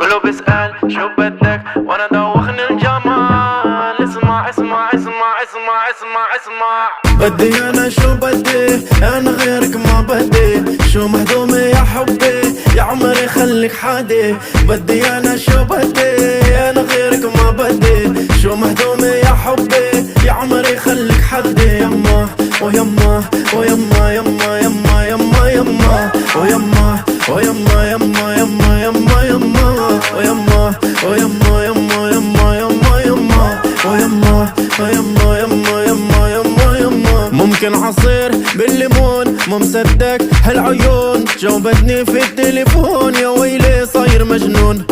كله بيسأل شو بدك وانا دوخني الجمال. اسمع اسمع اسمع اسمع اسمع اسمع. بدي انا شو بدي، انا غيرك ما بدي. شو مهضومة يا حبي، يا عمري خليك حادي. بدي انا شو بدي، انا غيرك ما بدي. شو مهضومة يا حبي، يا عمري خليك حدي. يما ويما ويما يما يما يما يما ويما ويما يما يما يما يما ويما ويما يما يما يما يما ويما ويما يما يما يما يما. ممكن عصير بالليمون، مو مصدق هالعيون. جاوبتني في التليفون، يا ويلي صاير مجنون.